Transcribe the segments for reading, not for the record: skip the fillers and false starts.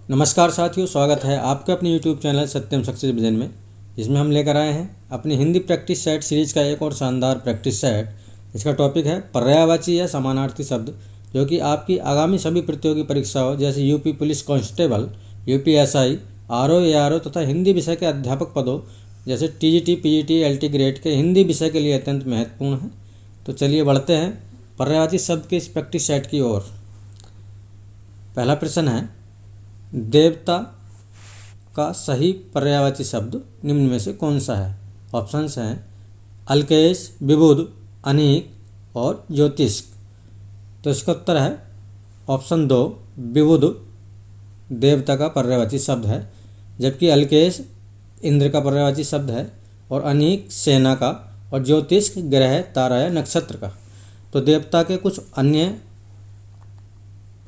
नमस्कार साथियों, स्वागत है आपके अपने YouTube चैनल सत्यम सक्सेस विजन में, जिसमें हम लेकर आए हैं अपनी हिंदी प्रैक्टिस सेट सीरीज का एक और शानदार प्रैक्टिस सेट। इसका टॉपिक है पर्यायवाची या समानार्थी शब्द, जो कि आपकी आगामी सभी प्रतियोगी परीक्षाओं जैसे UP police constable, UPSI, RO, ARO तथा हिंदी विषय के अध्यापक पदों जैसे टीजीटी, पीजीटी, एलटी ग्रेड के हिंदी विषय के लिए अत्यंत महत्वपूर्ण है। तो चलिए बढ़ते हैं पर्यायवाची शब्द के इस प्रैक्टिस सेट की ओर। पहला प्रश्न है, देवता का सही पर्यायवाची शब्द निम्न में से कौन सा है? ऑप्शंस हैं अल्केश, विबुध, अनीक और ज्योतिष्क। तो इसका उत्तर है ऑप्शन 2, विबुध देवता का पर्यायवाची शब्द है, जबकि अल्केश इंद्र का पर्यायवाची शब्द है और अनीक सेना का और ज्योतिष्क ग्रह, तारा या नक्षत्र का। तो देवता के कुछ अन्य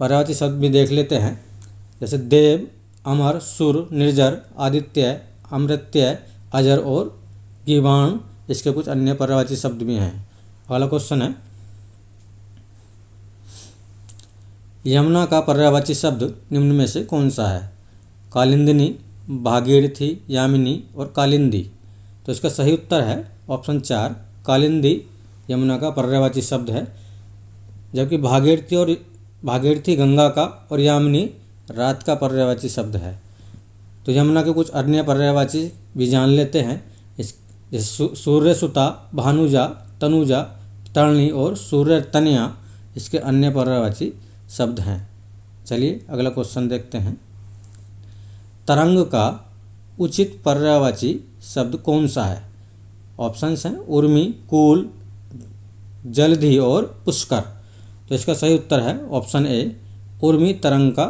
पर्यायवाची शब्द भी देख लेते हैं, जैसे देव, अमर, सुर, निर्जर, आदित्य, अमृत्य, अजर और गीवाण। इसके कुछ अन्य पर्यायवाची शब्द भी हैं। अगला क्वेश्चन है, यमुना का पर्यायवाची शब्द निम्न में से कौन सा है? कालिंदिनी, भागीरथी, यामिनी और कालिंदी। तो इसका सही उत्तर है ऑप्शन 4, कालिंदी यमुना का पर्यायवाची शब्द है, जबकि भागीरथी गंगा का और यामिनी रात का पर्यायवाची शब्द है। तो यमुना के कुछ अन्य पर्यायवाची भी जान लेते हैं। सूर्यसुता, भानुजा, तनुजा, तरणी और सूर्यतनया इसके अन्य पर्यायवाची शब्द हैं। चलिए अगला क्वेश्चन देखते हैं, तरंग का उचित पर्यायवाची शब्द कौन सा है? ऑप्शंस हैं उर्मी, कूल, जलधि और पुष्कर। तो इसका सही उत्तर है ऑप्शन ए, उर्मी तरंग का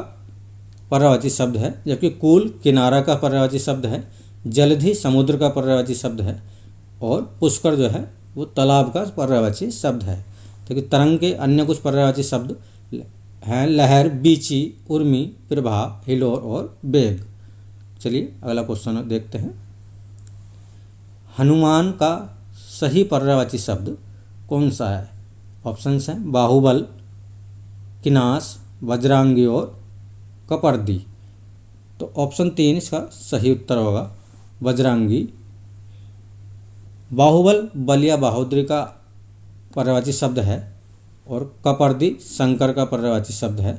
पर्यायवाची शब्द है, जबकि कूल किनारा का पर्यायवाची शब्द है, जलधि समुद्र का पर्यायवाची शब्द है और पुष्कर जो है वो तालाब का पर्यायवाची शब्द है। तो कि तरंग के अन्य कुछ पर्यायवाची शब्द हैं लहर, बीची, उर्मी, प्रभा, हिलोर और बेग। चलिए अगला क्वेश्चन देखते हैं, हनुमान का सही पर्यायवाची शब्द कौन सा है? ऑप्शंस हैं बाहुबल, किनास, वज्रांगी और कपर्दी। तो ऑप्शन 3 इसका सही उत्तर होगा, वज्रांगी। बाहुबल बल या बहादुरी का पर्यायवाची शब्द है और कपर्दी शंकर का पर्यायवाची शब्द है।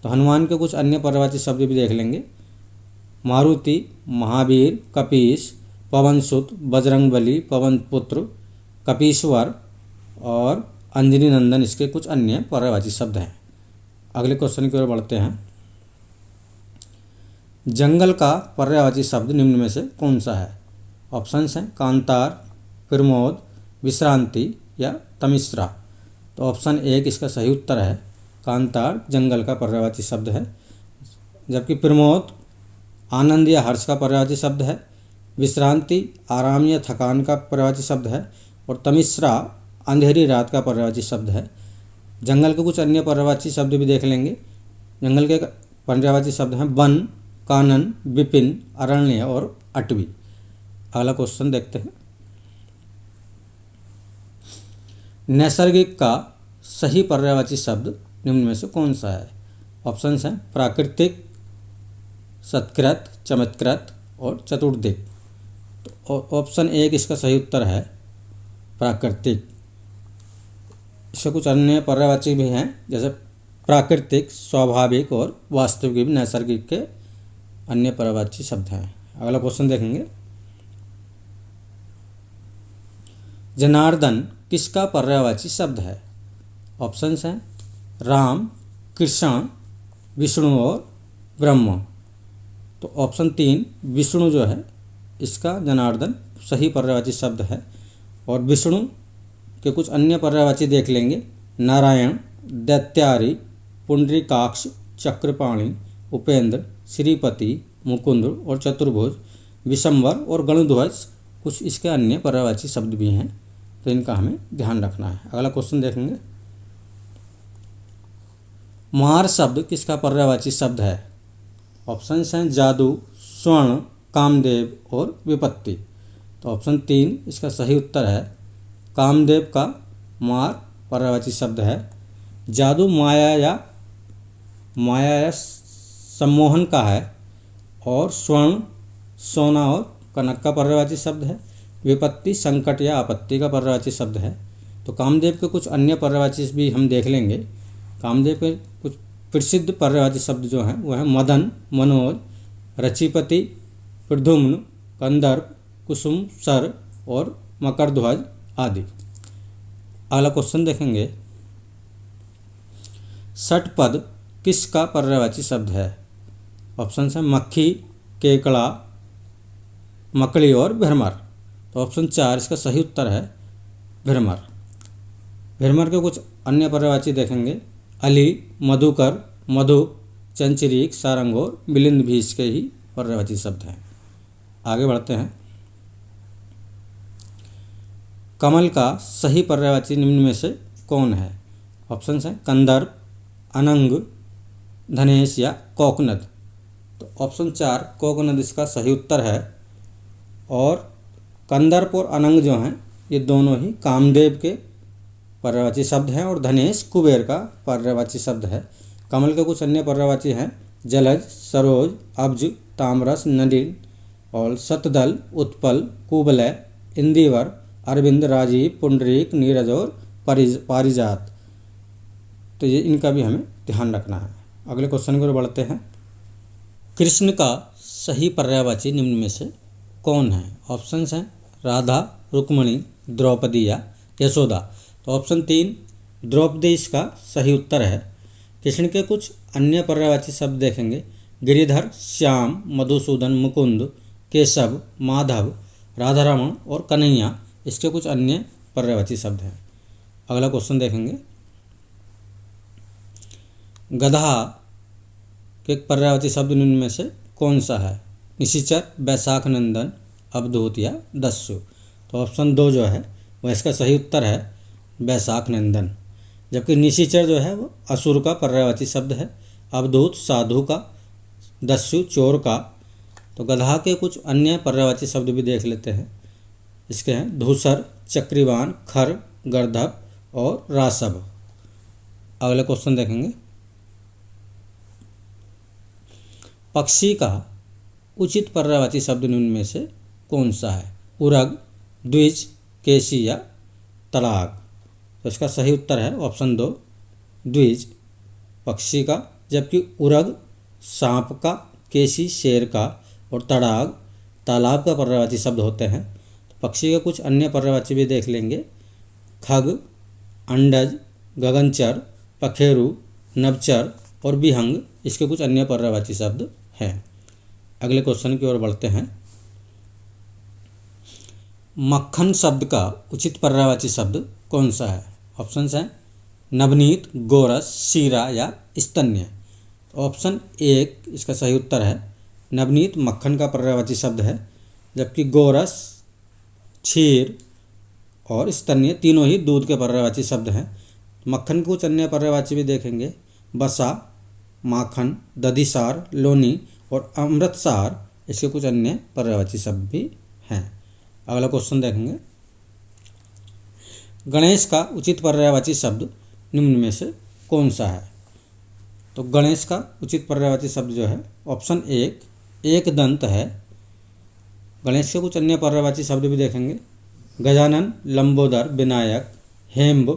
तो हनुमान के कुछ अन्य पर्यायवाची शब्द भी देख लेंगे, मारुति, महावीर, कपीस, पवनसुत, बजरंगबली, पवन पुत्र, कपीश्वर और अंजनी नंदन इसके कुछ अन्य पर्यायवाची शब्द हैं। अगले क्वेश्चन की ओर बढ़ते हैं, जंगल का पर्यायवाची शब्द निम्न में से कौन सा है? ऑप्शंस हैं कांतार, प्रमोद, विश्रांति या तमिश्रा। तो ऑप्शन 1 इसका सही उत्तर है, कांतार जंगल का पर्यायवाची शब्द है, जबकि प्रमोद आनंद या हर्ष का पर्यायवाची शब्द है, विश्रांति आराम या थकान का पर्यायवाची शब्द है और तमिश्रा अंधेरी रात का पर्यायवाची शब्द है। जंगल के कुछ अन्य पर्यायवाची शब्द भी देख लेंगे। जंगल के पर्यायवाची शब्द हैं वन, कानन, विपिन, अरण्य और अटवी। अगला क्वेश्चन देखते हैं, नैसर्गिक का सही पर्यायवाची शब्द निम्न में से कौन सा है? ऑप्शंस हैं प्राकृतिक, सत्कृत, चमत्कृत और चतुर्दिक। तो ऑप्शन 1 इसका सही उत्तर है प्राकृतिक। इसके कुछ अन्य पर्यायवाची भी हैं, जैसे प्राकृतिक, स्वाभाविक और वास्तविक भी नैसर्गिक के अन्य पर्यायवाची शब्द हैं। अगला क्वेश्चन देखेंगे, जनार्दन किसका पर्यायवाची शब्द है? ऑप्शंस हैं राम, कृष्ण, विष्णु और ब्रह्म। तो ऑप्शन 3 विष्णु जो है इसका जनार्दन सही पर्यायवाची शब्द है और विष्णु के कुछ अन्य पर्यायवाची देख लेंगे, नारायण, दैत्यारी, पुंडरीकाक्ष, चक्रपाणि, उपेंद्र, श्रीपति, मुकुंद और चतुर्भुज, विशंबर और गणध्वज। कुछ इसके अन्य पर्यायवाची शब्द भी हैं, तो इनका हमें ध्यान रखना है। अगला क्वेश्चन देखेंगे, मार शब्द किसका पर्यायवाची शब्द है? ऑप्शंस हैं जादू, स्वर्ण, कामदेव और विपत्ति। तो ऑप्शन 3 इसका सही उत्तर है, कामदेव का मार पर्यायवाची शब्द है। जादू माया या सम्मोहन का है, और स्वर्ण, सोना और कनक का पर्यायवाची शब्द है। विपत्ति, संकट या आपत्ति का पर्यायवाची शब्द है। तो कामदेव के कुछ अन्य पर्यायवाची भी हम देख लेंगे। कामदेव के कुछ प्रसिद्ध पर्यायवाची शब्द जो हैं वो हैं मदन, मनोज, रचिपति, प्रद्युम्न, कंदर्प, कुसुम, सर और मकरध्वज आदि। अगला क्वेश्चन देखेंगे, षटपद किसका पर्यायवाची शब्द है? ऑप्शन है मक्खी, केकड़ा, मकड़ी और भ्रमर। तो ऑप्शन 4 इसका सही उत्तर है भ्रमर। भ्रमर के कुछ अन्य पर्यायवाची देखेंगे, अली, मधुकर, मधु, चंचरीक, सारंग और मिलिंद भी इसके ही पर्यायवाची शब्द हैं। आगे बढ़ते हैं। कमल का सही पर्यायवाची निम्न में से कौन है? ऑप्शन है कंदर्प, अनंग, धनेश या कोकनद। तो ऑप्शन 4 कोकनद इसका सही उत्तर है। और कंदर्प और अनंग जो हैं ये दोनों ही कामदेव के पर्यायवाची शब्द हैं, और धनेश कुबेर का पर्यायवाची शब्द है। कमल के कुछ अन्य पर्यायवाची हैं, जलज, सरोज, अब्ज, तामरस, नलिन और शतदल, उत्पल, कुबलय, इंदिवर, अरविंद, राजीव, पुंडरीक, नीरज और पारिजात। तो ये इनका भी हमें ध्यान रखना है। अगले क्वेश्चन की ओर बढ़ते हैं। कृष्ण का सही पर्यायवाची निम्न में से कौन है? ऑप्शंस हैं राधा, रुक्मणी, द्रौपदी या यशोदा। तो ऑप्शन 3 द्रौपदी इसका सही उत्तर है। कृष्ण के कुछ अन्य पर्यायवाची शब्द देखेंगे, गिरिधर, श्याम, मधुसूदन, मुकुंद, केशव, माधव, राधारमण और कन्हैया इसके कुछ अन्य पर्यायवाची शब्द हैं। अगला क्वेश्चन देखेंगे, गधा के पर्यायवाची शब्द निम्न में से कौन सा है? निशिचर, बैसाख नंदन, अवधूत या दस्यु। तो ऑप्शन 2 जो है वह इसका सही उत्तर है बैसाख नंदन। जबकि निशिचर जो है वो असुर का पर्यायवाची शब्द है, अवधूत साधु का, दस्यु चोर का। तो गधा के कुछ अन्य पर्यायवाची शब्द भी देख लेते हैं। इसके हैं धूसर, चक्रीवान, खर, गर्दभ और रासभ। अगला क्वेश्चन देखेंगे, पक्षी का उचित पर्यायवाची शब्द निम्न में से कौन सा है? उरग, द्विज, केसी या तड़ाग। तो इसका सही उत्तर है ऑप्शन 2 द्विज, पक्षी का। जबकि उरग सांप का, केसी शेर का और तड़ाग तालाब का पर्यायवाची शब्द होते हैं। तो पक्षी के कुछ अन्य पर्यायवाची भी देख लेंगे, खग, अंडज, गगनचर, पखेरु, नभचर और विहंग इसके कुछ अन्य पर्यायवाची शब्द हैं। अगले क्वेश्चन की ओर बढ़ते हैं। मक्खन शब्द का उचित पर्यायवाची शब्द कौन सा है? ऑप्शंस हैं नवनीत, गोरस, शीरा या स्तन्य। ऑप्शन 1 इसका सही उत्तर है। नवनीत मक्खन का पर्यायवाची शब्द है, जबकि गोरस, क्षीर और स्तन्य तीनों ही दूध के पर्यायवाची शब्द हैं। मक्खन के कुछ अन्य पर्यायवाची भी देखेंगे, बसा, माखन, दधिसार, लोनी और अमृतसार इसके कुछ अन्य पर्यायवाची शब्द भी हैं। अगला क्वेश्चन देखेंगे, गणेश का उचित पर्यायवाची शब्द निम्न में से कौन सा है? तो गणेश का उचित पर्यायवाची शब्द जो है ऑप्शन 1 एक दंत है। गणेश के कुछ अन्य पर्यायवाची शब्द भी देखेंगे, गजानन, लंबोदर, विनायक, हेम्ब,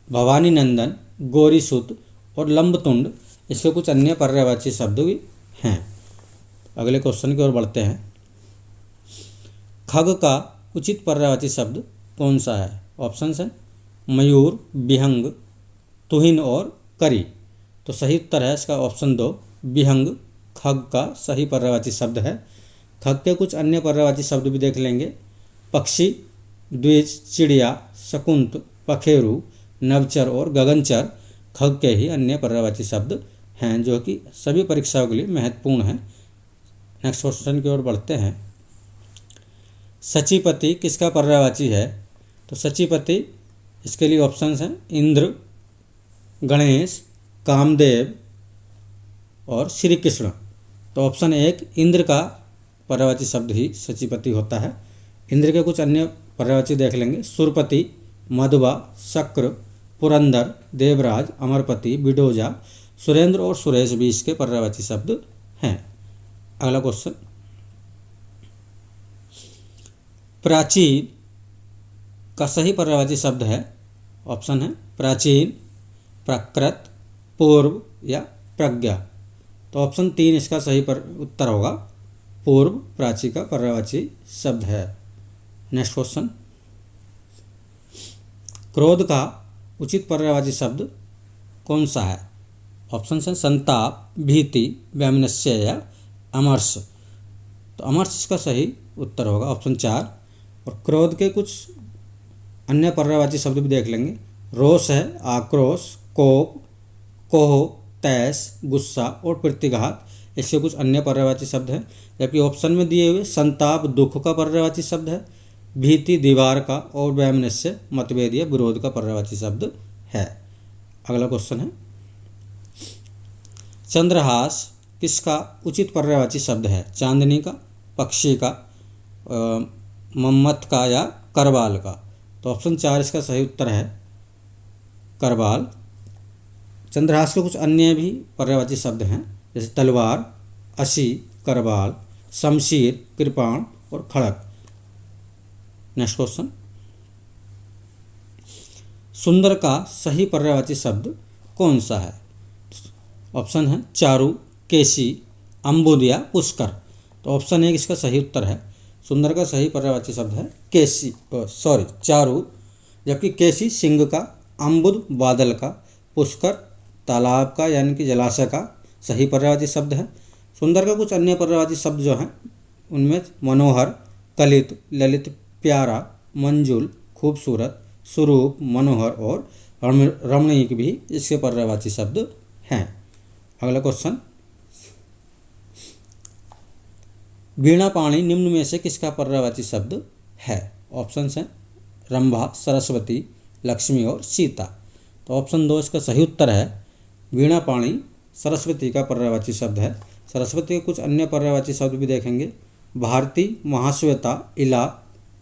भवानी नंदन, गौरीसुत और लंबतुंड इसके कुछ अन्य पर्यायवाची शब्द भी हैं। अगले क्वेश्चन की ओर बढ़ते हैं। खग का उचित पर्यायवाची शब्द कौन सा है? ऑप्शंस हैं मयूर, विहंग, तुहिन और करी। तो सही उत्तर है इसका ऑप्शन 2 विहंग खग का सही पर्यायवाची शब्द है। खग के कुछ अन्य पर्यायवाची शब्द भी देख लेंगे, पक्षी, द्विज, चिड़िया, शकुंत, पखेरु, नवचर और गगनचर खग के ही अन्य पर्यायवाची शब्द हैं, जो कि सभी परीक्षाओं के लिए महत्वपूर्ण हैं। नेक्स्ट क्वेश्चन की ओर बढ़ते हैं। सचिपति किसका पर्यायवाची है? तो सचिपति इसके लिए ऑप्शंस हैं इंद्र, गणेश, कामदेव और श्री कृष्ण। तो ऑप्शन 1 इंद्र का पर्यायवाची शब्द ही सचिपति होता है। इंद्र के कुछ अन्य पर्यायवाची देख लेंगे, सुरपति, मधुबा, शक्र, पुरंदर, देवराज, अमरपति, बिडोजा, सुरेंद्र और सुरेश भी इसके पर्यायवाची शब्द हैं। अगला क्वेश्चन, प्राचीन का सही पर्यायवाची शब्द है। ऑप्शन है प्राचीन, प्राकृत, पूर्व या प्रज्ञा। तो ऑप्शन 3 इसका सही उत्तर होगा, पूर्व प्राची का पर्यायवाची शब्द है। नेक्स्ट क्वेश्चन, क्रोध का उचित पर्यायवाची शब्द कौन सा है? ऑप्शन है संताप, भीति, वैमनस्य या अमर्ष। तो अमर्ष इसका सही उत्तर होगा, ऑप्शन 4। और क्रोध के कुछ अन्य पर्यायवाची शब्द भी देख लेंगे। रोष है आक्रोश, कोप, कोह, तैश, गुस्सा और प्रतिघात, इसके कुछ अन्य पर्यायवाची शब्द हैं। जबकि ऑप्शन में दिए हुए संताप दुख का पर्यायवाची शब्द है, भीति दीवार का और वैमनस्य मतभेद या विरोध का पर्यायवाची शब्द है। अगला क्वेश्चन है, चंद्रहास किसका उचित पर्यायवाची शब्द है? चांदनी का, पक्षी का, मम्मत का या करवाल का? तो ऑप्शन 4 इसका सही उत्तर है, करवाल। चंद्रहास के कुछ अन्य भी पर्यायवाची शब्द हैं, जैसे तलवार, असी, करवाल, शमशीर, कृपाण और खड़क। नेक्स्ट क्वेश्चन, सुंदर का सही पर्यायवाची शब्द कौन सा है? ऑप्शन है चारु, केसी, अम्बुद या पुष्कर। तो ऑप्शन 1 इसका सही उत्तर है। सुंदर का सही पर्यायवाची शब्द है केसी, चारु। जबकि केसी सिंह का, अम्बुद बादल का, पुष्कर तालाब का यानी कि जलाशय का सही पर्यायवाची शब्द है। सुंदर का कुछ अन्य पर्यायवाची शब्द जो हैं उनमें मनोहर, कलित, ललित, प्यारा, मंजुल, खूबसूरत, स्वरूप, मनोहर और रमणीक भी इसके पर्यायवाची शब्द हैं। अगला क्वेश्चन, वीणा पाणी निम्न में से किसका पर्यायवाची शब्द है? ऑप्शन हैं रंभा, सरस्वती, लक्ष्मी और सीता। तो ऑप्शन 2 इसका सही उत्तर है, वीणा पाणी सरस्वती का पर्यायवाची शब्द है। सरस्वती के कुछ अन्य पर्यायवाची शब्द भी देखेंगे, भारती, महाश्वेता, इला,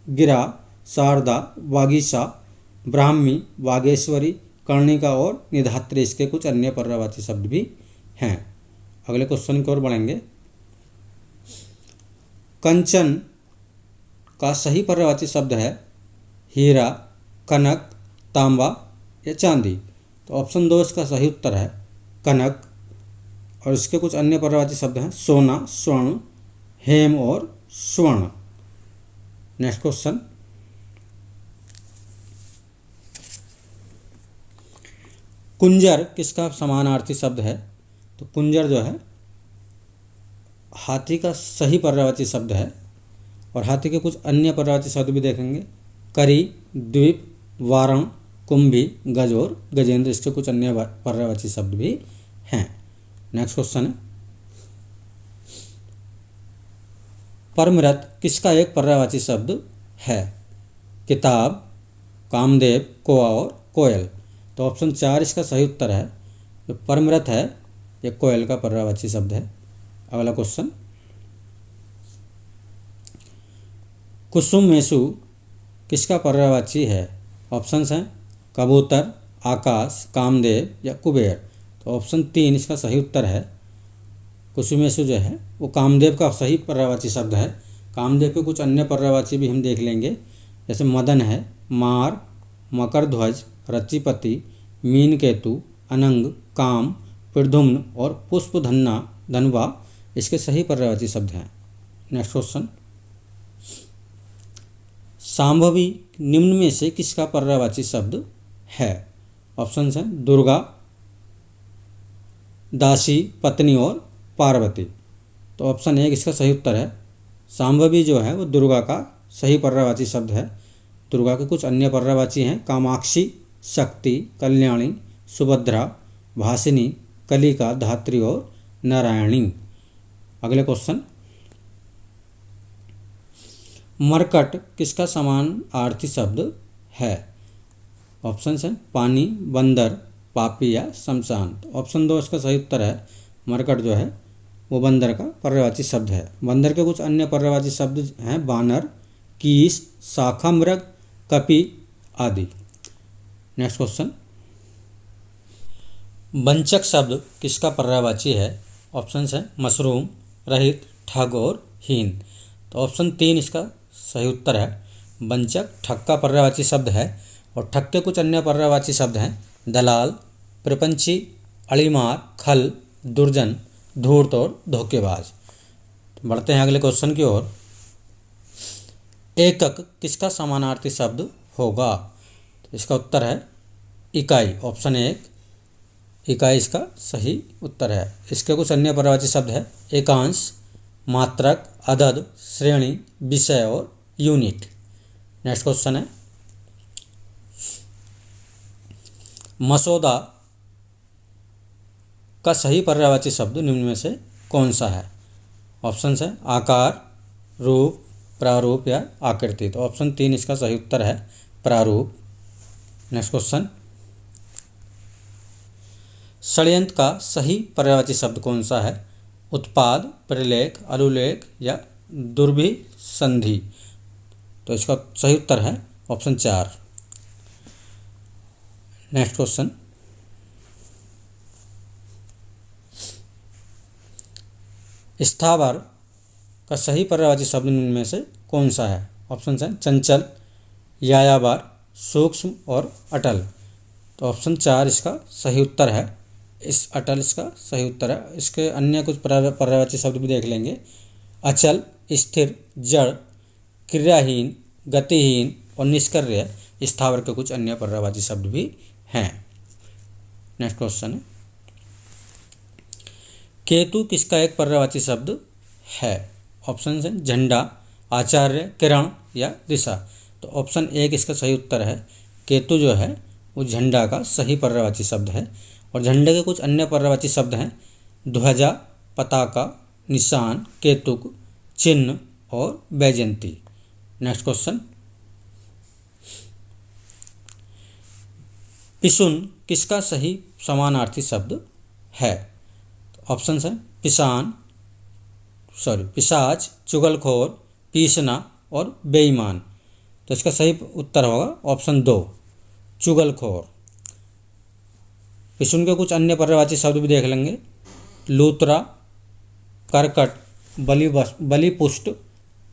गिरा, शारदा, वागीशा, ब्राह्मी, वागेश्वरी, कर्णिका और निधात्री, इसके कुछ अन्य पर्यायवाची शब्द भी हैं। अगले क्वेश्चन की ओर बढ़ेंगे, कंचन का सही पर्यायवाची शब्द है हीरा, कनक, तांबा या चांदी। तो ऑप्शन 2 इसका सही उत्तर है, कनक। और इसके कुछ अन्य पर्यायवाची शब्द हैं सोना, स्वर्ण, हेम और स्वर्ण। नेक्स्ट क्वेश्चन, कुंजर किसका समानार्थी शब्द है? तो कुंजर जो है हाथी का सही पर्यायवाची शब्द है। और हाथी के कुछ अन्य पर्यायवाची शब्द भी देखेंगे, करी, द्वीप, वारण, कुंभी, गज और गजेंद्र, इसके कुछ अन्य पर्यायवाची शब्द भी हैं। नेक्स्ट क्वेश्चन है, परमरथ किसका एक पर्यायवाची शब्द है? किताब, कामदेव, कोआ और कोयल। तो ऑप्शन 4 इसका सही उत्तर है, जो परमरथ है ये कोयल का पर्यायवाची शब्द है। अगला क्वेश्चन, कुसुमेषु किसका पर्यायवाची है? ऑप्शंस हैं कबूतर, आकाश, कामदेव या कुबेर। तो ऑप्शन 3 इसका सही उत्तर है, कुसुमेषु जो है वो कामदेव का सही पर्यायवाची शब्द है। कामदेव के कुछ अन्य पर्यायवाची भी हम देख लेंगे, जैसे मदन है, मार, मकरध्वज, रचिपति, मीनकेतु, अनंग, काम, प्रद्युम्न और पुष्पधन्ना, धनवा, इसके सही पर्यायवाची शब्द हैं। नेक्स्ट क्वेश्चन, सांभवी निम्न में से किसका पर्यायवाची शब्द है? ऑप्शन हैं दुर्गा, दासी, पत्नी और पार्वती। तो ऑप्शन 1 इसका सही उत्तर है, सांभवी जो है वो दुर्गा का सही पर्यायवाची शब्द है। दुर्गा के कुछ अन्य पर्यायवाची हैं कामाक्षी, शक्ति, कल्याणी, सुभद्रा, भासिनी, कलिका, धात्री और नारायणी। अगले क्वेश्चन, मरकट किसका समानार्थी शब्द है? ऑप्शन हैं पानी, बंदर, पापी या शमशान। ऑप्शन 2 इसका सही उत्तर है, मरकट जो है वो बंदर का पर्यायवाची शब्द है। बंदर के कुछ अन्य पर्यायवाची शब्द हैं बानर, कीस, शाखा मृग, कपि आदि। नेक्स्ट क्वेश्चन, वंचक शब्द किसका पर्यायवाची है? ऑप्शन है मशरूम, रहित, ठग और हीन। तो ऑप्शन 3 इसका सही उत्तर है। वंचक ठग का पर्यायवाची शब्द है और ठग के कुछ अन्य पर्यायवाची शब्द हैं दलाल, प्रपंची, अड़ीमार, खल, दुर्जन, धूर्त और धोखेबाज। बढ़ते हैं अगले क्वेश्चन की ओर। एकक किसका समानार्थी शब्द होगा? तो इसका उत्तर है इकाई। ऑप्शन 1 इकाई इसका सही उत्तर है। इसके कुछ अन्य पर्यायवाची शब्द है एकांश, मात्रक, अदद, श्रेणी, विषय और यूनिट। नेक्स्ट क्वेश्चन है मसौदा का सही पर्यायवाची शब्द निम्न में से कौन सा है? ऑप्शन है आकार, रूप, प्रारूप या आकृति। तो ऑप्शन 3 इसका सही उत्तर है प्रारूप। नेक्स्ट क्वेश्चन षड्यंत्र का सही पर्यायवाची शब्द कौन सा है? उत्पाद, प्रलेख, अनुलेख या दुर्भिसंधि। तो इसका सही उत्तर है ऑप्शन 4। नेक्स्ट क्वेश्चन स्थावर का सही पर्यायवाची शब्द निम्न में से कौन सा है? ऑप्शन है चंचल, यायावर, सूक्ष्म और अटल। तो ऑप्शन 4 इसका सही उत्तर है। इस अटल इसका सही उत्तर है। इसके अन्य कुछ पर्यायवाची शब्द भी देख लेंगे। अचल, स्थिर, जड़, क्रियाहीन, गतिहीन और निष्क्रिय स्थावर के कुछ अन्य पर्यायवाची शब्द भी हैं। नेक्स्ट क्वेश्चन है केतु किसका एक पर्यायवाची शब्द है? ऑप्शन है झंडा, आचार्य, किरण या दिशा। तो ऑप्शन 1 इसका सही उत्तर है। केतु जो है वो झंडा का सही पर्यायवाची शब्द है। और झंडे के कुछ अन्य पर्यायवाची शब्द हैं ध्वजा, पताका, निशान, केतुक, चिन्ह और वैजयंती। नेक्स्ट क्वेश्चन पिशुन किसका सही समानार्थी शब्द है? ऑप्शन है पिशाच, चुगलखोर, पीसना और बेईमान। तो इसका सही उत्तर होगा ऑप्शन 2 चुगलखोर। पिशुन के कुछ अन्य पर्यायवाची शब्द भी देख लेंगे लूतरा, करकट, बलिपुष्ट,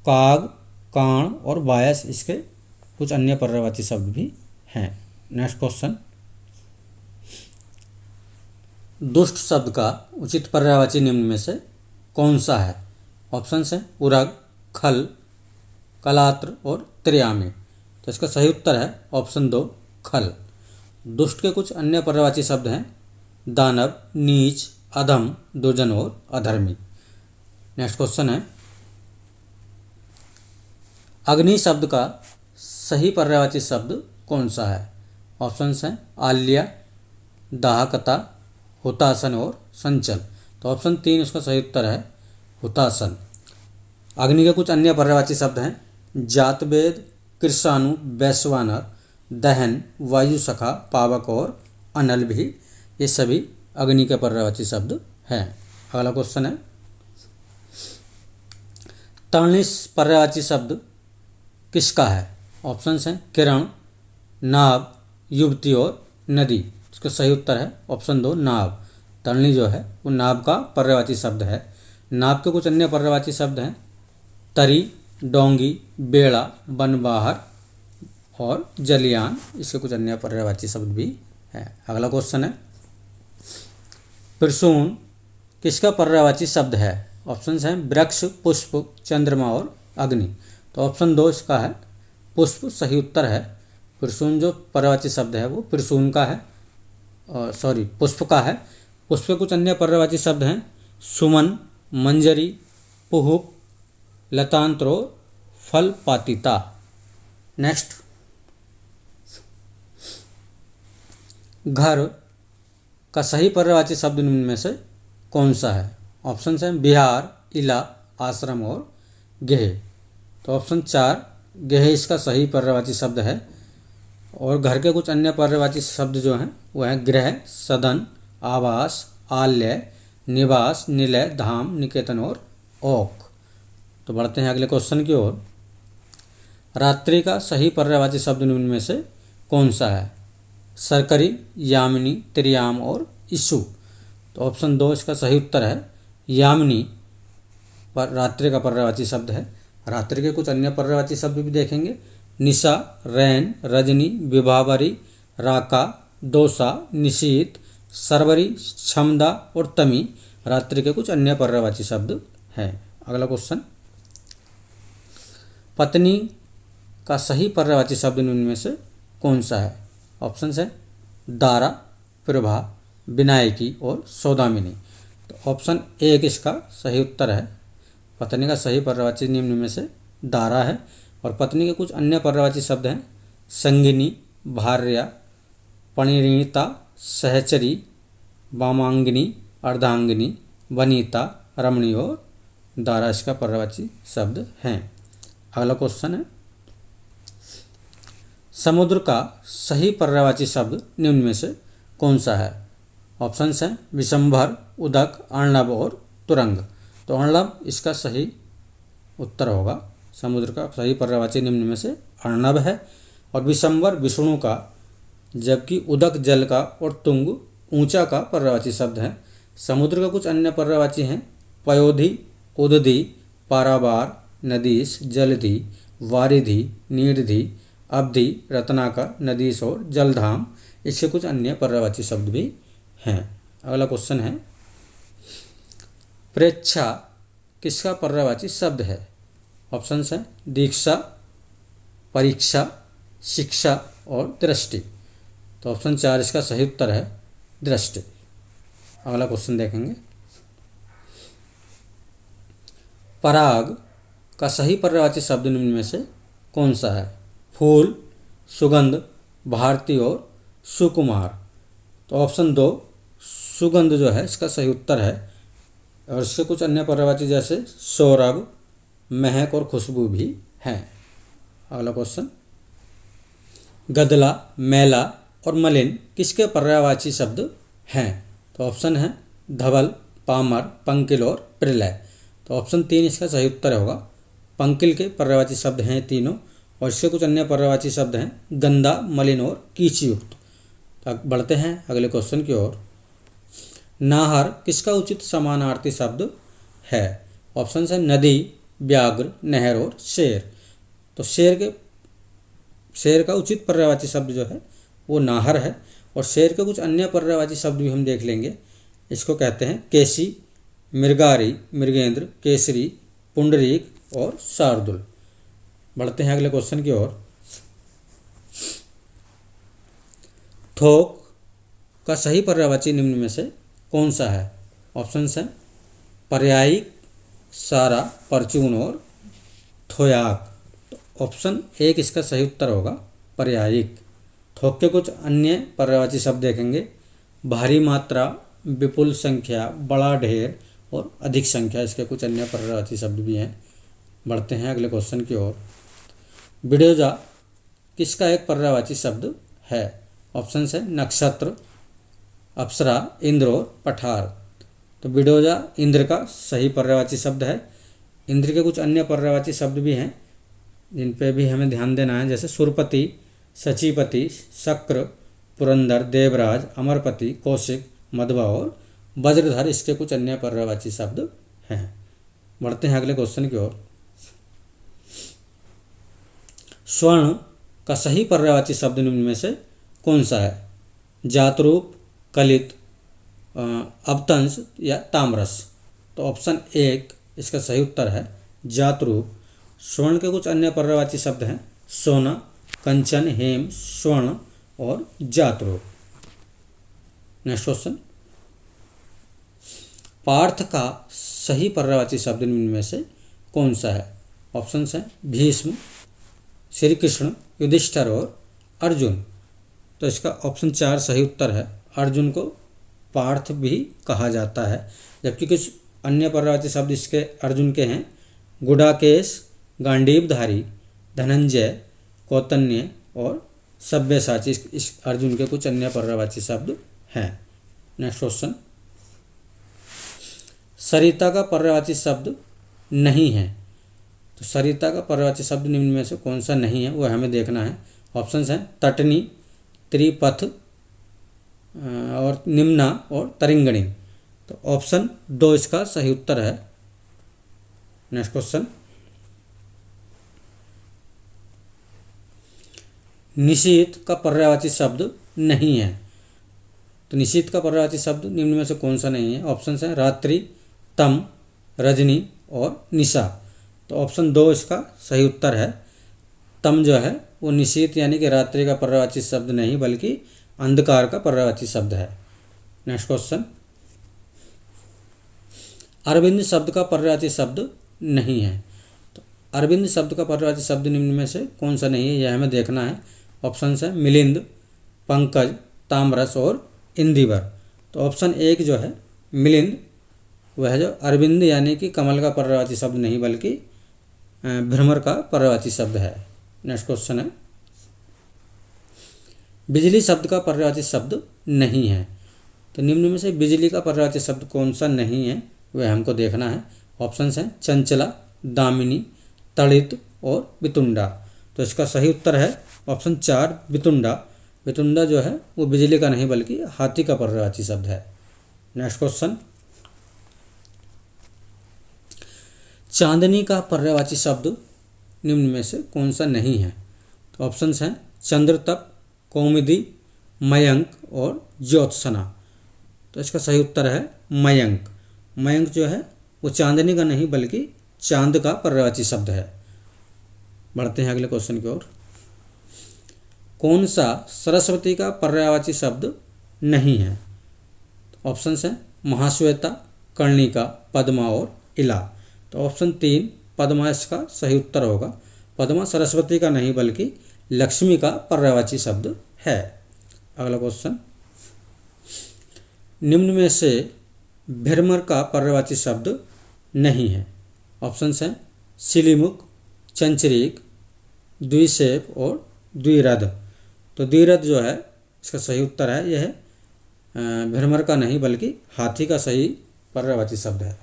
काग, काण और बायस। इसके कुछ अन्य पर्यायवाची शब्द भी हैं। नेक्स्ट क्वेश्चन दुष्ट शब्द का उचित पर्यायवाची निम्न में से कौन सा है? ऑप्शन है उरग, खल, कलात्र और त्रियामी। तो इसका सही उत्तर है ऑप्शन 2 खल। दुष्ट के कुछ अन्य पर्यायवाची शब्द हैं दानव, नीच, अधम, दुर्जन और अधर्मी। नेक्स्ट क्वेश्चन है अग्नि शब्द का सही पर्यायवाची शब्द कौन सा है? ऑप्शन हैं आल्य, दाहकता, हुतासन और संचल। तो ऑप्शन 3 उसका सही उत्तर है हुतासन। अग्नि के कुछ अन्य पर्यायवाची शब्द हैं जातवेद, कृषाणु, वैश्वानर, दहन, वायुसखा, पावक और अनल भी। ये सभी अग्नि के पर्यायवाची शब्द हैं। अगला क्वेश्चन है तर्णिश पर्यायवाची शब्द किसका है? ऑप्शन हैं किरण, नाव, युवती और नदी। इसका सही उत्तर है ऑप्शन 2 नाव। तर्णी जो है वो नाव का पर्यायवाची शब्द है। नाव के कुछ अन्य पर्यायवाची शब्द हैं तरी, डोंगी, बेड़ा, बनबाहर और जलियान। इसके कुछ अन्य पर्यायवाची शब्द भी हैं। अगला क्वेश्चन है प्रसून किसका पर्यायवाची शब्द है? ऑप्शन हैं वृक्ष, पुष्प, चंद्रमा और अग्नि। तो ऑप्शन 2 इसका है पुष्प सही उत्तर है। प्रसून जो पर्यायवाची शब्द है वो प्रसून का है, पुष्प का है। पुष्प के कुछ अन्य पर्यायवाची शब्द हैं सुमन, मंजरी, पुहुप, लतांत्र और फलपातिता। नेक्स्ट घर का सही पर्यायवाची शब्द निम्न में से कौन सा है? ऑप्शन हैं विहार, इला, आश्रम और गेह। तो ऑप्शन 4 गेह इसका सही पर्यायवाची शब्द है। और घर के कुछ अन्य पर्यायवाची शब्द जो हैं वो हैं गृह, सदन, आवास, आलय, निवास, निलय, धाम, निकेतन और ओक। तो बढ़ते हैं अगले क्वेश्चन की ओर। रात्रि का सही पर्यायवाची शब्द निम्न में से कौन सा है? सरकरी, यामिनी, त्रियाम और ईशु। तो ऑप्शन 2 इसका सही उत्तर है। यामिनी पर रात्रि का पर्यायवाची शब्द है। रात्रि के कुछ अन्य पर्यायवाची शब्द भी देखेंगे। निशा, रैन, रजनी, विभावरी, राका, दोसा, निशीत, सरवरी, क्षमदा और तमी रात्रि के कुछ अन्य पर्यायवाची शब्द हैं। अगला क्वेश्चन, पत्नी का सही पर्यायवाची शब्द निम्न में से कौन सा है? ऑप्शन है दारा, प्रभा, विनायकी और सौदामिनी। तो ऑप्शन एक इसका सही उत्तर है। पत्नी का सही पर्यायवाची निम्न में से दारा है। और पत्नी के कुछ अन्य पर्यायवाची शब्द हैं संगिनी, भार्या, परिणीता, सहचरी, वामांगिनी, अर्धांगिनी, वनीता, रमणी और दारा इसका पर्यायवाची शब्द हैं। अगला क्वेश्चन है, समुद्र का सही पर्यायवाची शब्द निम्न में से कौन सा है? ऑप्शन है विशंभर, उदक, अर्णव और तुरंग। तो अर्णव इसका सही उत्तर होगा। समुद्र का सही पर्यायवाची निम्न में से अर्णव है। और विशंभर विष्णु का, जबकि उदक जल का और तुंग ऊंचा का पर्यायवाची शब्द है। समुद्र का कुछ अन्य पर्यायवाची हैं पयोधि, उदधि, पारावार, नदीश, जलधि, वारिधि, नीरधि, अवधि, रत्नाकर, नदीश और जलधाम इसके कुछ अन्य पर्यायवाची शब्द भी हैं। अगला क्वेश्चन है, प्रेक्षा किसका पर्यायवाची शब्द है? ऑप्शन है दीक्षा, परीक्षा, शिक्षा और दृष्टि। तो ऑप्शन 4 इसका सही उत्तर है दृष्टि। अगला क्वेश्चन देखेंगे, पराग का सही पर्यायवाची शब्द निम्न में से कौन सा है? फूल, सुगंध, भारती और सुकुमार। तो ऑप्शन 2 सुगंध जो है इसका सही उत्तर है। और इसके कुछ अन्य पर्यायवाची जैसे सौरभ, महक और खुशबू भी हैं। अगला क्वेश्चन, गदला, मैला और मलिन किसके पर्यायवाची शब्द हैं? तो ऑप्शन है धवल, पामर, पंकिल और प्रलय। तो ऑप्शन 3 इसका सही उत्तर होगा। पंकिल के पर्यायवाची शब्द हैं तीनों। और इसके कुछ अन्य पर्यायवाची शब्द हैं गंदा, मलिन और कीचयुक्त। तो बढ़ते हैं अगले क्वेश्चन की ओर। नाहर किसका उचित समानार्थी शब्द है? ऑप्शन है नदी, व्याघ्र, नहर और शेर। तो शेर का उचित पर्यायवाची शब्द जो है वो नाहर है। और शेर के कुछ अन्य पर्यायवाची शब्द भी हम देख लेंगे। इसको कहते हैं केसी, मृगारी, मृगेंद्र, केसरी, पुंडरीक और शार्दुल। बढ़ते हैं अगले क्वेश्चन की ओर। थोक का सही पर्यायवाची निम्न में से कौन सा है? ऑप्शन है पर्यायिक, सारा, परचून और थोयाक। तो ऑप्शन 1 इसका सही उत्तर होगा पर्यायिक। थोक के कुछ अन्य पर्यायवाची शब्द देखेंगे भारी मात्रा, विपुल संख्या, बड़ा ढेर और अधिक संख्या इसके कुछ अन्य पर्यायवाची शब्द भी हैं। बढ़ते हैं अगले क्वेश्चन की ओर। बिडोजा किसका एक पर्यायवाची शब्द है? ऑप्शन है नक्षत्र, अप्सरा, इंद्र और पठार। तो बिडोजा इंद्र का सही पर्यायवाची शब्द है। इंद्र के कुछ अन्य पर्यायवाची शब्द भी हैं जिन पे भी हमें ध्यान देना है, जैसे सुरपति, सचीपति, शक्र, पुरंदर, देवराज, अमरपति, कौशिक, मधवा और वज्रधर इसके कुछ अन्य पर्यायवाची शब्द हैं। बढ़ते हैं अगले क्वेश्चन की ओर। स्वर्ण का सही पर्यायवाची शब्द निम्न में से कौन सा है? जातरूप, कलित, अवतंस या ताम्रस। तो ऑप्शन 1 इसका सही उत्तर है जातरूप। स्वर्ण के कुछ अन्य पर्यायवाची शब्द हैं सोना, कंचन, हेम, स्वर्ण और जातरूप। नेक्स्ट क्वेश्चन, पार्थ का सही पर्यायवाची शब्द निम्न में से कौन सा है? ऑप्शन है भीष्म, श्री कृष्ण, युधिष्ठिर और अर्जुन। तो इसका ऑप्शन 4 सही उत्तर है। अर्जुन को पार्थ भी कहा जाता है। जबकि कुछ अन्य पर्यायवाची शब्द इसके अर्जुन के हैं गुडाकेश, गांडीवधारी, धनंजय, कौतन्य और सब्यसाची इस अर्जुन के कुछ अन्य पर्यायवाची शब्द हैं। नेक्स्ट क्वेश्चन, सरिता का पर्यायवाची शब्द नहीं है। तो सरिता का पर्यायवाची शब्द निम्न में से कौन सा नहीं है वो हमें देखना है। ऑप्शन है तटनी, त्रिपथ और निम्ना और तरिंगणी। तो ऑप्शन 2 इसका सही उत्तर है। नेक्स्ट क्वेश्चन, निशीथ का पर्यायवाची शब्द नहीं है। तो निशीथ का पर्यायवाची शब्द निम्न में से कौन सा नहीं है? ऑप्शन है रात्रि, तम, रजनी और निशा। तो ऑप्शन 2 इसका सही उत्तर है। तम जो है वो निशीथ यानी कि रात्रि का पर्यायवाची शब्द नहीं बल्कि अंधकार का पर्यायवाची शब्द है। नेक्स्ट क्वेश्चन, अरविंद शब्द का पर्यायवाची शब्द नहीं है। तो अरविंद शब्द का पर्यायवाची शब्द निम्न में से कौन सा नहीं है, यह हमें देखना है। ऑप्शन है मिलिंद, पंकज, ताम्रस और इंदिवर। तो ऑप्शन 1 जो है मिलिंद, वह जो अरविंद यानी कि कमल का पर्यायवाची शब्द नहीं बल्कि भ्रमर का पर्यायवाची शब्द है। नेक्स्ट क्वेश्चन है, बिजली शब्द का पर्यायवाची शब्द नहीं है। तो निम्न में से बिजली का पर्यायवाची शब्द कौन सा नहीं है, वह हमको देखना है। ऑप्शन है चंचला, दामिनी, तड़ित और वितुंडा। तो इसका सही उत्तर है ऑप्शन 4 वितुंडा। वितुंडा जो है वो बिजली का नहीं बल्कि हाथी का पर्यायवाची शब्द है। नेक्स्ट क्वेश्चन, चांदनी का पर्यायवाची शब्द निम्न में से कौन सा नहीं है? तो ऑप्शंस हैं चंद्रतप, कौमुदी, मयंक और ज्योत्सना। तो इसका सही उत्तर है मयंक। मयंक जो है वो चांदनी का नहीं बल्कि चांद का पर्यायवाची शब्द है। बढ़ते हैं अगले क्वेश्चन की ओर। कौन सा सरस्वती का पर्यायवाची शब्द नहीं है? ऑप्शंस हैं महाश्वेता, कर्णिका, पद्मा और इला। तो ऑप्शन 3 पद्मा इसका सही उत्तर होगा। पद्मा सरस्वती का नहीं बल्कि लक्ष्मी का पर्यायवाची शब्द है। अगला क्वेश्चन, निम्न में से भ्रमर का पर्यायवाची शब्द नहीं है। ऑप्शंस हैं शिलीमुख, चंचरीक, द्विशेप और द्विरथ। तो द्विरथ जो है इसका सही उत्तर है। यह भ्रमर का नहीं बल्कि हाथी का सही पर्यायवाची शब्द है।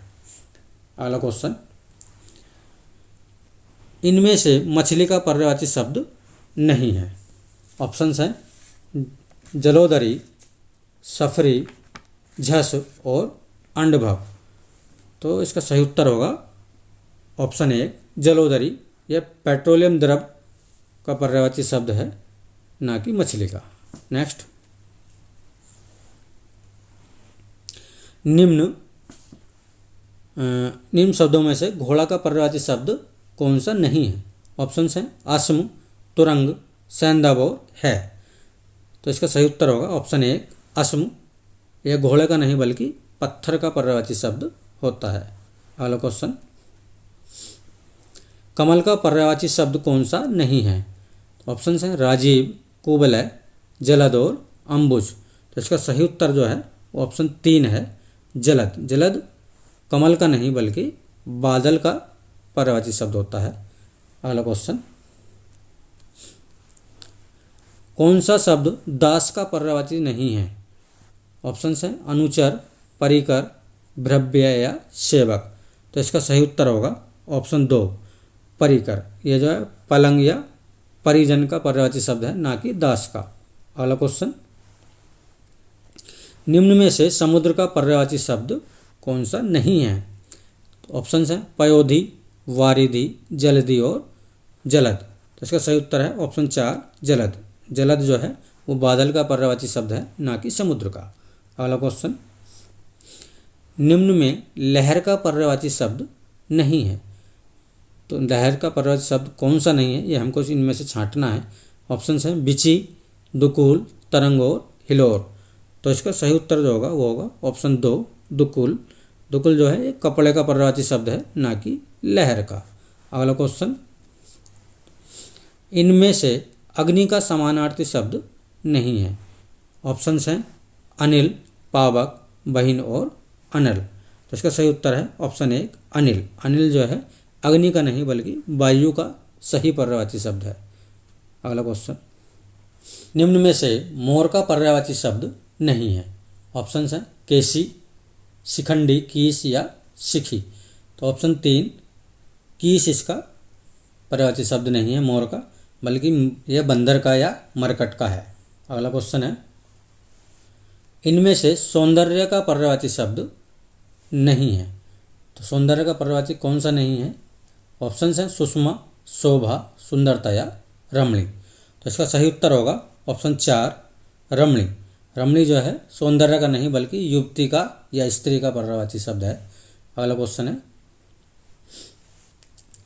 अगला क्वेश्चन, इनमें से मछली का पर्यायवाची शब्द नहीं है। ऑप्शंस हैं जलोदरी, सफरी, झस और अंडभव। तो इसका सही उत्तर होगा ऑप्शन 1 जलोदरी। यह पेट्रोलियम द्रव का पर्यायवाची शब्द है, ना कि मछली का। नेक्स्ट, निम्न शब्दों में से घोड़ा का पर्यायवाची शब्द कौन सा नहीं है? ऑप्शंस हैं आश्म, तुरंग, सैंधव और है। तो इसका सही उत्तर होगा ऑप्शन 1 आश्म। यह घोड़े का नहीं बल्कि पत्थर का पर्यायवाची शब्द होता है। अगला क्वेश्चन, कमल का पर्यायवाची शब्द कौन सा नहीं है? ऑप्शंस हैं राजीव, कुवलय, जलद और अंबुज। तो इसका सही उत्तर जो है वो ऑप्शन 3 है जलद। जलद कमल का नहीं बल्कि बादल का पर्यायवाची शब्द होता है। अगला क्वेश्चन, कौन सा शब्द दास का पर्यायवाची नहीं है? ऑप्शंस हैं अनुचर, परिकर, भ्रव्य या सेवक। तो इसका सही उत्तर होगा ऑप्शन 2 परिकर। यह जो है पलंग या परिजन का पर्यायवाची शब्द है, ना कि दास का। अगला क्वेश्चन, निम्न में से समुद्र का पर्यायवाची शब्द कौन सा नहीं है? ऑप्शंस हैं पयोधी, वारिधि, जलधि और जलद। तो इसका सही उत्तर है ऑप्शन 4 जलद। जलद जो है वो बादल का पर्यायवाची शब्द है, ना कि समुद्र का। अगला क्वेश्चन, निम्न में लहर का पर्यायवाची शब्द नहीं है। तो लहर का पर्यायवाची शब्द कौन सा नहीं है, ये हमको इनमें से छांटना है। ऑप्शंस हैं बिची, दुकूल, तरंग और हिलोर। तो इसका सही उत्तर जो होगा वो होगा ऑप्शन 2 दुकुल। दुकुल जो है एक कपड़े का पर्यायवाची शब्द है, ना कि लहर का। अगला क्वेश्चन, इनमें से अग्नि का समानार्थी शब्द नहीं है। ऑप्शंस हैं अनिल, पावक, बहिन और अनल। तो इसका सही उत्तर है ऑप्शन 1 अनिल। अनिल जो है अग्नि का नहीं बल्कि वायु का सही पर्यायवाची शब्द है। अगला क्वेश्चन, निम्न में से मोर का पर्यायवाची शब्द नहीं है। ऑप्शंस हैं केसी, शिखंडी, कीस या शिखी। तो ऑप्शन 3 कीस इसका पर्यायवाची शब्द नहीं है मोर का, बल्कि यह बंदर का या मरकट का है। अगला क्वेश्चन है, इनमें से सौंदर्य का पर्यायवाची शब्द नहीं है। तो सौंदर्य का पर्यायवाची कौन सा नहीं है? ऑप्शन हैं सुषमा, शोभा, सुंदरता या रमणी। तो इसका सही उत्तर होगा ऑप्शन 4 रमणी। रमणी जो है सौंदर्य का नहीं बल्कि युवती का या स्त्री का पर्यायवाची शब्द है। अगला क्वेश्चन है,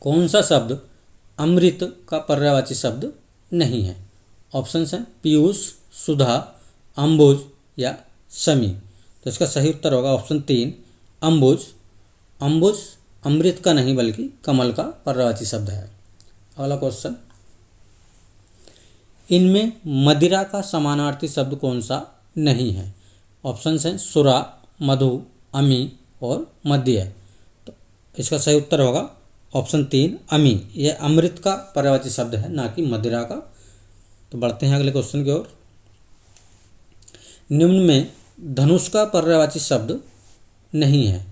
कौन सा शब्द अमृत का पर्यायवाची शब्द नहीं है? ऑप्शन हैं पीयूष, सुधा, अम्बुज या शमी। तो इसका सही उत्तर होगा ऑप्शन 3 अम्बुज। अम्बुज अमृत का नहीं बल्कि कमल का पर्यायवाची शब्द है। अगला क्वेश्चन, इनमें मदिरा का समानार्थी शब्द कौन सा नहीं है? ऑप्शन हैं सुरा, मधु, अमी और मद्य। तो इसका सही उत्तर होगा ऑप्शन 3 अमी। यह अमृत का पर्यायवाची शब्द है, ना कि मदिरा का। तो बढ़ते हैं अगले क्वेश्चन की ओर। निम्न में धनुष का पर्यायवाची शब्द नहीं है।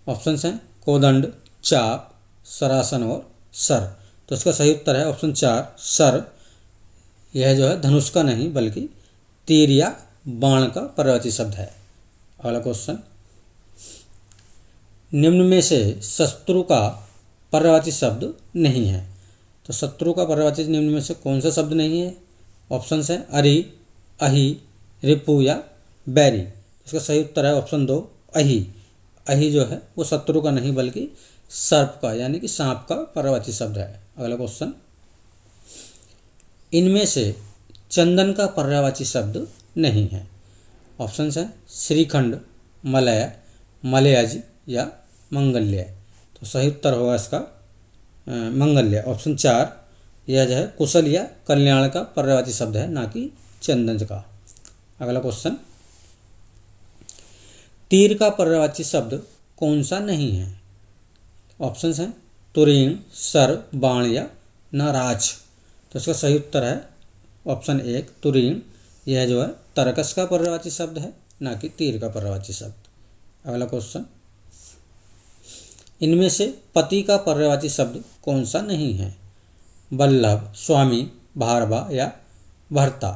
ऑप्शन हैं कोदंड, चाप, सरासन और सर। तो इसका सही उत्तर है ऑप्शन 4 सर। यह जो है धनुष का नहीं बल्कि तीर या बाण का पर्यायवाची शब्द है। अगला क्वेश्चन, निम्न में से शत्रु का पर्यायवाची शब्द नहीं है। तो शत्रु का पर्यायवाची निम्न में से कौन सा शब्द नहीं है? ऑप्शन है अरि, अहि, रिपु या बैरी। इसका सही उत्तर है ऑप्शन 2 अहि। अहि जो है वो शत्रु का नहीं बल्कि सर्प का यानी कि सांप का पर्यायवाची शब्द है। अगला क्वेश्चन, इनमें से चंदन का पर्यायवाची शब्द नहीं है। ऑप्शन है श्रीखंड, मलय, मलयज या मंगल्य। तो सही उत्तर होगा इसका मंगल्य, ऑप्शन 4। यह जो है कुशल या कल्याण का पर्यायवाची शब्द है, ना कि चंदन का। अगला क्वेश्चन, तीर का पर्यायवाची शब्द कौन सा नहीं है? ऑप्शन हैं तुरीण, सर, बाण या नाराज। तो इसका सही उत्तर है ऑप्शन 1 तुरीण। यह जो है तरकस का पर्यायवाची शब्द है, ना कि तीर का पर्यायवाची शब्द। अगला क्वेश्चन, इनमें से पति का पर्यायवाची शब्द कौन सा नहीं है? वल्लभ, स्वामी, भारवा या भर्ता।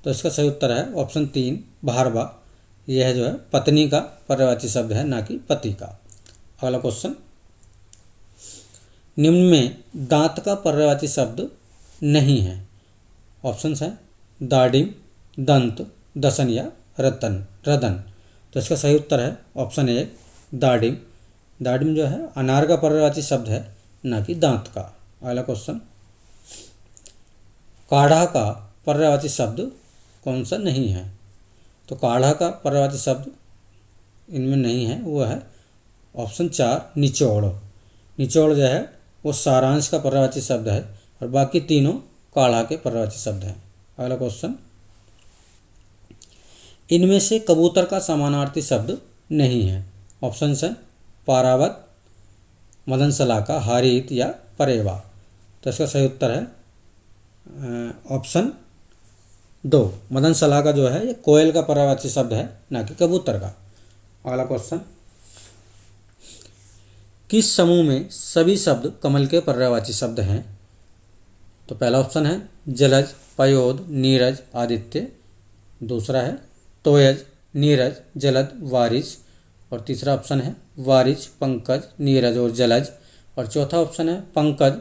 तो इसका सही उत्तर है ऑप्शन 3 भारवा। यह जो है पत्नी का पर्यायवाची शब्द है, ना कि पति का। अगला क्वेश्चन, निम्न में दांत का पर्यायवाची शब्द नहीं है। ऑप्शन है दाढ़ी, दंत, दसन या रदन। तो इसका सही उत्तर है ऑप्शन 1 दाढ़ी। दाढ़ी जो है अनार का पर्यायवाची शब्द है, ना कि दांत का। अगला क्वेश्चन, काढ़ा का पर्यायवाची शब्द कौन सा नहीं है? तो काढ़ा का पर्यायवाची शब्द इनमें नहीं है, वो है ऑप्शन 4 निचोड़। निचोड़ जो है वो सारांश का पर्यायवाची शब्द है और बाकी तीनों काढ़ा के पर्यायवाची शब्द हैं। अगला क्वेश्चन, इनमें से कबूतर का समानार्थी शब्द नहीं है। ऑप्शन है पारावत, मदनसलाका, हारीत या परेवा। तो इसका सही उत्तर है ऑप्शन 2 मदनसलाका जो है ये कोयल का पर्यायवाची शब्द है, ना कि कबूतर का। अगला क्वेश्चन, किस समूह में सभी शब्द कमल के पर्यायवाची शब्द हैं? तो पहला ऑप्शन है जलज, पयोद, नीरज, आदित्य। दूसरा है तोयज, नीरज, जलद, वारिज। और तीसरा ऑप्शन है वारिज, पंकज, नीरज और जलज। और चौथा ऑप्शन है पंकज,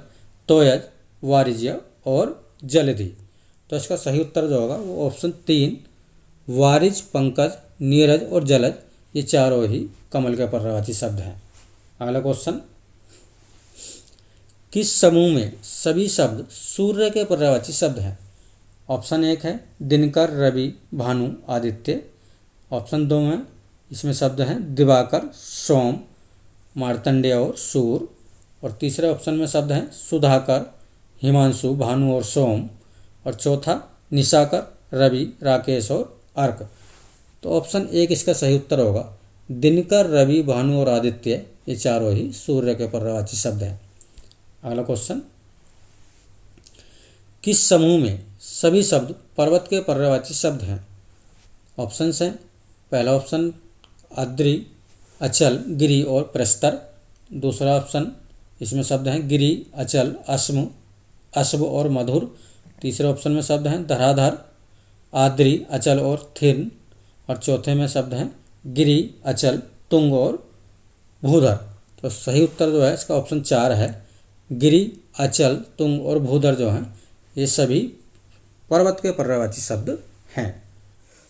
तोयज, वारिज और जलधि। तो इसका सही उत्तर जो होगा वो ऑप्शन 3 वारिज, पंकज, नीरज और जलज। ये चारों ही कमल के पर्यायवाची शब्द हैं। अगला क्वेश्चन, किस समूह में सभी शब्द सूर्य के पर्यायवाची शब्द हैं? ऑप्शन 1 है दिनकर, रवि, भानु, आदित्य। ऑप्शन 2 में इसमें शब्द हैं दिवाकर, सोम, मार्तंडेय और सूर्य। और तीसरे ऑप्शन में शब्द हैं सुधाकर, हिमांशु, भानु और सोम। और चौथा निशाकर, रवि, राकेश और अर्क। तो ऑप्शन 1 इसका सही उत्तर होगा। दिनकर, रवि, भानु और आदित्य ये चारों ही सूर्य के पर्यायवाची शब्द हैं। अगला क्वेश्चन, किस समूह में सभी शब्द पर्वत के पर्यायवाची शब्द हैं? ऑप्शन हैं पहला ऑप्शन अद्रि, अचल, गिरि और प्रस्तर। दूसरा ऑप्शन इसमें शब्द हैं गिरि, अचल, अश्म, अश्व और मधुर। तीसरे ऑप्शन में शब्द हैं धराधर, आद्रि, अचल और थिर्न। और चौथे में शब्द हैं गिरि, अचल, तुंग और भूधर। तो सही उत्तर जो है इसका ऑप्शन 4 है। गिरि, अचल, तुंग और भूधर जो हैं ये सभी पर्वत के पर्यायवाची शब्द हैं।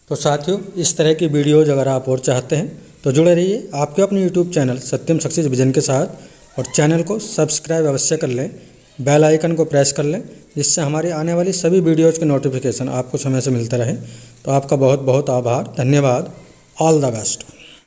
तो साथियों, इस तरह की वीडियोज अगर आप और चाहते हैं तो जुड़े रहिए आपके अपने यूट्यूब चैनल सत्यम सक्सेस विजन के साथ और चैनल को सब्सक्राइब अवश्य कर लें, बेल आइकन को प्रेस कर लें, जिससे हमारी आने वाली सभी वीडियोज़ के नोटिफिकेशन आपको समय से मिलता रहे। तो आपका बहुत बहुत आभार, धन्यवाद। All the best.